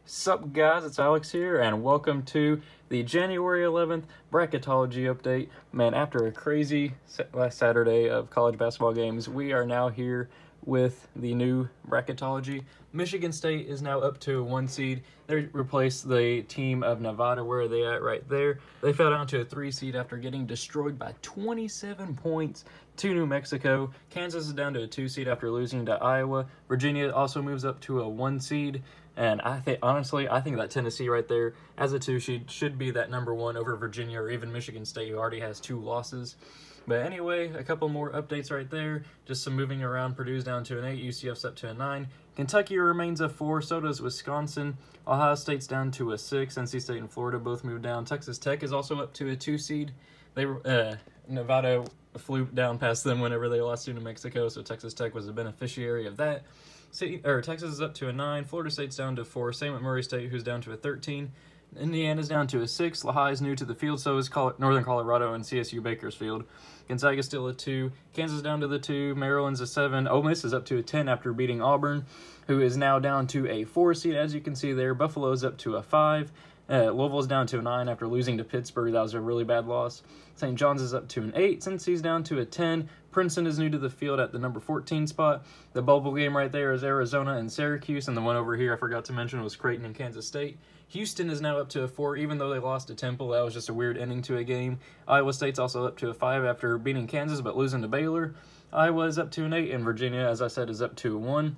Sup guys, it's Alex here, and welcome to the January 11th Bracketology update. Man, after a crazy last Saturday of college basketball games, we are now here with the new Bracketology. Michigan State is now up to a 1 seed. They replaced the team of Nevada. Where are they at right there? They fell down to a 3 seed after getting destroyed by 27 points to New Mexico. Kansas is down to a 2 seed after losing to Iowa. Virginia also moves up to a 1 seed. And I think that Tennessee right there as a 2 seed should be that number 1 over Virginia or even Michigan State, who already has 2 losses. But anyway, a couple more updates right there. Just some moving around. Purdue's down to an 8. UCF's up to a 9. Kentucky remains a 4. So does Wisconsin. Ohio State's down to a 6. NC State and Florida both moved down. Texas Tech is also up to a 2 seed. Nevada flew down past them whenever they lost to New Mexico, so Texas Tech was a beneficiary of that. Texas is up to a 9. Florida State's down to 4. Same at Murray State, who's down to a 13. Indiana's down to a 6. Lehigh is new to the field, so is Northern Colorado and CSU Bakersfield. Gonzaga's still a 2. Kansas down to the 2. Maryland's a 7. Ole Miss is up to a 10 after beating Auburn, who is now down to a 4 seed, as you can see there. Buffalo's up to a 5. Louisville's down to a 9 after losing to Pittsburgh. That was a really bad loss. St. John's is up to an 8. Cincy's down to a 10. Princeton is new to the field at the number 14 spot. The bubble game right there is Arizona and Syracuse, and the one over here I forgot to mention was Creighton and Kansas State. Houston is now up to a 4, even though they lost to Temple. That was just a weird ending to a game. Iowa State's also up to a 5 after beating Kansas but losing to Baylor. Iowa is up to an 8, and Virginia, as I said, is up to a 1.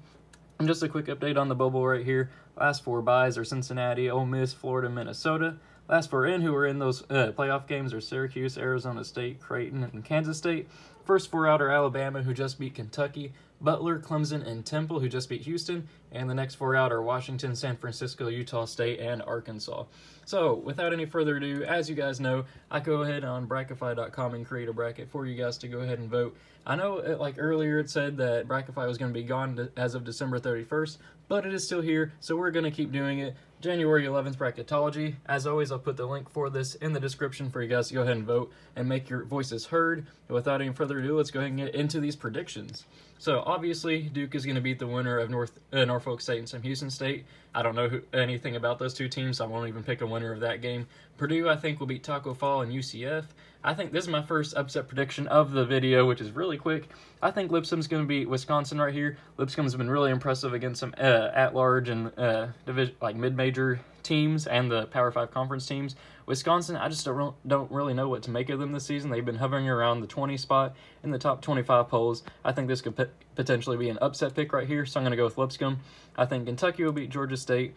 And just a quick update on the bubble right here. Last 4 byes are Cincinnati, Ole Miss, Florida, Minnesota. Last 4 in who are in those playoff games are Syracuse, Arizona State, Creighton, and Kansas State. First 4 out are Alabama, who just beat Kentucky, Butler, Clemson, and Temple, who just beat Houston. And the next 4 out are Washington, San Francisco, Utah State, and Arkansas. So, without any further ado, as you guys know, I go ahead on Brackify.com and create a bracket for you guys to go ahead and vote. I know, like earlier, it said that Brackify was going to be gone as of December 31st, but it is still here, so we're going to keep doing it. January 11th Bracketology. As always, I'll put the link for this in the description for you guys to go ahead and vote and make your voices heard. And without any further ado, let's go ahead and get into these predictions. So, obviously, Duke is going to beat the winner of Norfolk State and Sam Houston State. I don't know anything about those 2 teams, so I won't even pick a winner of that game. Purdue, I think, will beat Taco Fall and UCF. I think this is my first upset prediction of the video, which is really quick. I think Lipscomb's going to beat Wisconsin right here. Lipscomb's been really impressive against some at-large and mid-major teams and the Power 5 conference teams. Wisconsin, I just don't really know what to make of them this season. They've been hovering around the 20 spot in the top 25 polls. I think this could potentially be an upset pick right here, so I'm going to go with Lipscomb. I think Kentucky will beat Georgia State.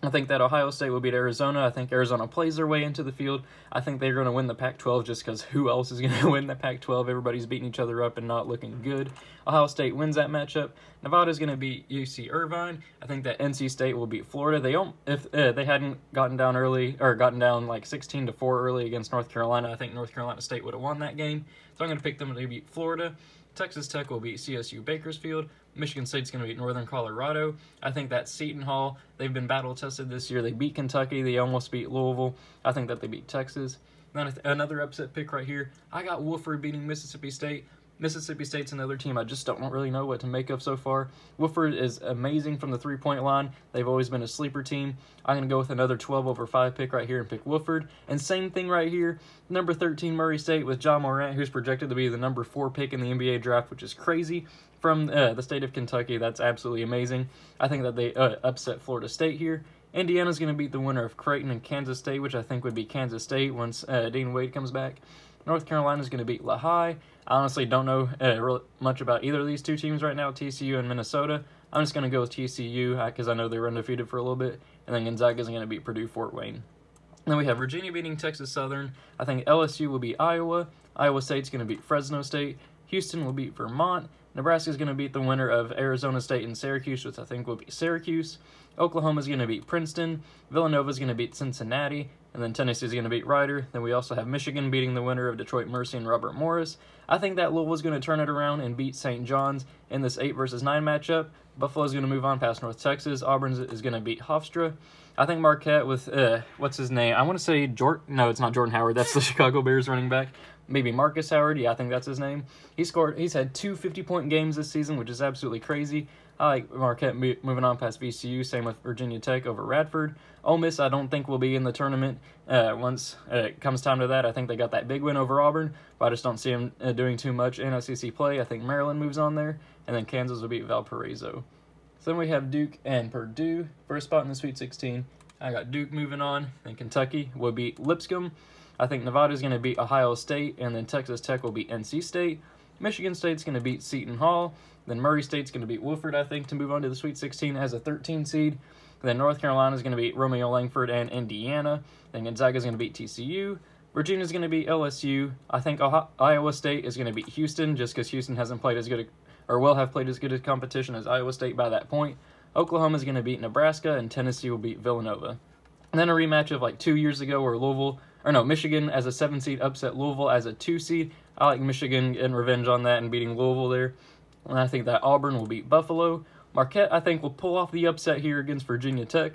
I think that Ohio State will beat Arizona. I think Arizona plays their way into the field. I think they're going to win the Pac-12 just because who else is going to win the Pac-12? Everybody's beating each other up and not looking good. Ohio State wins that matchup. Nevada's going to beat UC Irvine. I think that NC State will beat Florida. If they hadn't gotten down early, or gotten down like 16-4 early against North Carolina, I think North Carolina State would have won that game. So I'm going to pick them to beat Florida. Texas Tech will beat CSU Bakersfield. Michigan State's going to beat Northern Colorado. I think that Seton Hall, they've been battle-tested this year. They beat Kentucky. They almost beat Louisville. I think that they beat Texas. Then another upset pick right here. I got Wofford beating Mississippi State. Mississippi State's another team I just don't really know what to make of so far. Wofford is amazing from the 3-point line. They've always been a sleeper team. I'm going to go with another 12/5 pick right here and pick Wofford. And same thing right here, number 13 Murray State with John Morant, who's projected to be the number 4 pick in the NBA draft, which is crazy. From the state of Kentucky, that's absolutely amazing. I think that they upset Florida State here. Indiana's going to beat the winner of Creighton and Kansas State, which I think would be Kansas State once Dean Wade comes back. North Carolina's going to beat Lehigh. I honestly don't know really much about either of these 2 teams right now, TCU and Minnesota. I'm just going to go with TCU because I know they were undefeated for a little bit. And then Gonzaga's going to beat Purdue-Fort Wayne. Then we have Virginia beating Texas Southern. I think LSU will beat Iowa. Iowa State's going to beat Fresno State. Houston will beat Vermont. Nebraska's going to beat the winner of Arizona State and Syracuse, which I think will be Syracuse. Oklahoma's going to beat Princeton. Villanova's going to beat Cincinnati. And then Tennessee's going to beat Rider. Then we also have Michigan beating the winner of Detroit Mercy and Robert Morris. I think that Louisville's going to turn it around and beat St. John's in this 8 versus 9 matchup. Buffalo's going to move on past North Texas. Auburn is going to beat Hofstra. I think Marquette with, what's his name? I want to say no, it's not Jordan Howard. That's the Chicago Bears running back. Maybe Marcus Howard. Yeah, I think that's his name. He's had 2 50-point games this season, which is absolutely crazy. I like Marquette moving on past VCU. Same with Virginia Tech over Radford. Ole Miss, I don't think will be in the tournament once it comes time to that. I think they got that big win over Auburn, but I just don't see them doing too much in SEC play. I think Maryland moves on there, and then Kansas will beat Valparaiso. So then we have Duke and Purdue. First spot in the Sweet 16. I got Duke moving on, and Kentucky will beat Lipscomb. I think Nevada's going to beat Ohio State, and then Texas Tech will beat NC State. Michigan State's going to beat Seton Hall. Then Murray State's going to beat Wofford, I think, to move on to the Sweet 16 as a 13 seed. Then North Carolina's going to beat Romeo Langford and Indiana. Then Gonzaga's going to beat TCU. Virginia's going to beat LSU. I think Iowa State is going to beat Houston just because Houston hasn't played as good, or will have played as good a competition as Iowa State by that point. Oklahoma's going to beat Nebraska, and Tennessee will beat Villanova. And then a rematch of like 2 years ago where Michigan as a 7 seed upset Louisville as a 2 seed. I like Michigan getting revenge on that and beating Louisville there. And I think that Auburn will beat Buffalo. Marquette, I think, will pull off the upset here against Virginia Tech.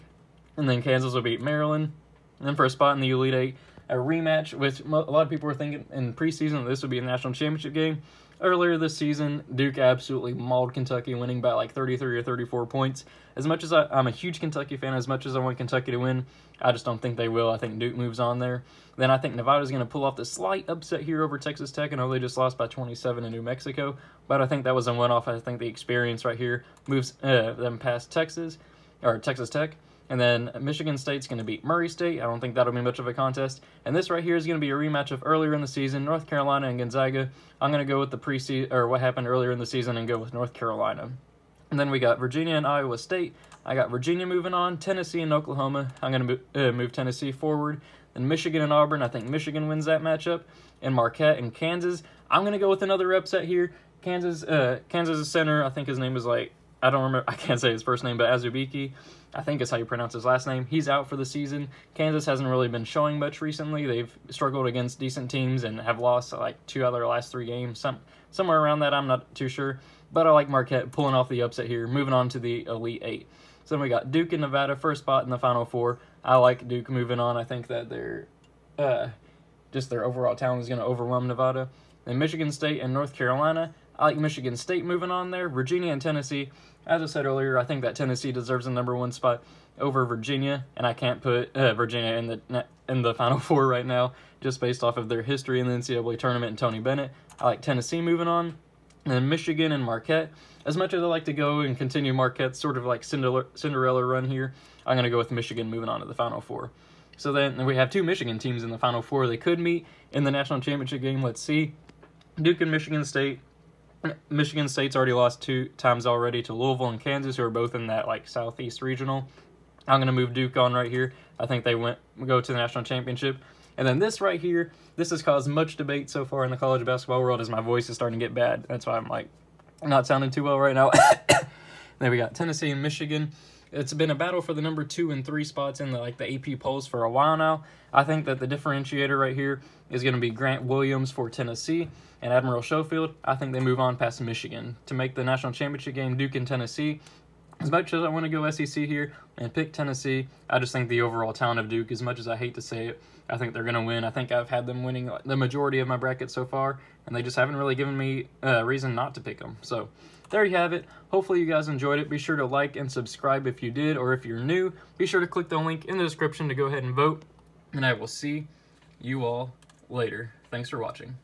And then Kansas will beat Maryland. And then for a spot in the Elite Eight, a rematch, which a lot of people were thinking in preseason that this would be a national championship game. Earlier this season, Duke absolutely mauled Kentucky, winning by like 33 or 34 points. As much as I'm a huge Kentucky fan, as much as I want Kentucky to win, I just don't think they will. I think Duke moves on there. Then I think Nevada's going to pull off the slight upset here over Texas Tech. I know they just lost by 27 in New Mexico, but I think that was a one-off. I think the experience right here moves them past Texas Tech. And then Michigan State's going to beat Murray State. I don't think that'll be much of a contest. And this right here is going to be a rematch of earlier in the season, North Carolina and Gonzaga. I'm going to go with the preseason, or what happened earlier in the season, and go with North Carolina. And then we got Virginia and Iowa State. I got Virginia moving on, Tennessee and Oklahoma. I'm going to move Tennessee forward. Then Michigan and Auburn. I think Michigan wins that matchup. And Marquette and Kansas. I'm going to go with another upset here. Kansas' center, I think his name is I don't remember, I can't say his first name, but Azubike, I think is how you pronounce his last name. He's out for the season. Kansas hasn't really been showing much recently. They've struggled against decent teams and have lost like 2 out of their last 3 games. Somewhere around that, I'm not too sure. But I like Marquette pulling off the upset here, moving on to the Elite Eight. So then we got Duke and Nevada, first spot in the Final Four. I like Duke moving on. I think that their overall talent is going to overwhelm Nevada. Then Michigan State and North Carolina. I like Michigan State moving on there. Virginia and Tennessee. As I said earlier, I think that Tennessee deserves the #1 spot over Virginia, and I can't put Virginia in the Final Four right now just based off of their history in the NCAA tournament and Tony Bennett. I like Tennessee moving on. And then Michigan and Marquette. As much as I like to go and continue Marquette's sort of like Cinderella run here, I'm going to go with Michigan moving on to the Final Four. So then we have 2 Michigan teams in the Final Four. They could meet in the national championship game. Let's see. Duke and Michigan State. Michigan State's already lost 2 times already to Louisville and Kansas, who are both in that like Southeast regional. I'm going to move Duke on right here. I think they go to the national championship. And then this right here, this has caused much debate so far in the college basketball world as my voice is starting to get bad. That's why I'm like not sounding too well right now. Then we got Tennessee and Michigan. It's been a battle for the #2 and 3 spots in the AP polls for a while now. I think that the differentiator right here is going to be Grant Williams for Tennessee and Admiral Schofield. I think they move on past Michigan to make the national championship game. Duke and Tennessee. As much as I want to go SEC here and pick Tennessee, I just think the overall talent of Duke, as much as I hate to say it, I think they're going to win. I think I've had them winning the majority of my bracket so far, and they just haven't really given me a reason not to pick them. So there you have it. Hopefully you guys enjoyed it. Be sure to like and subscribe if you did, or if you're new, be sure to click the link in the description to go ahead and vote, and I will see you all later. Thanks for watching.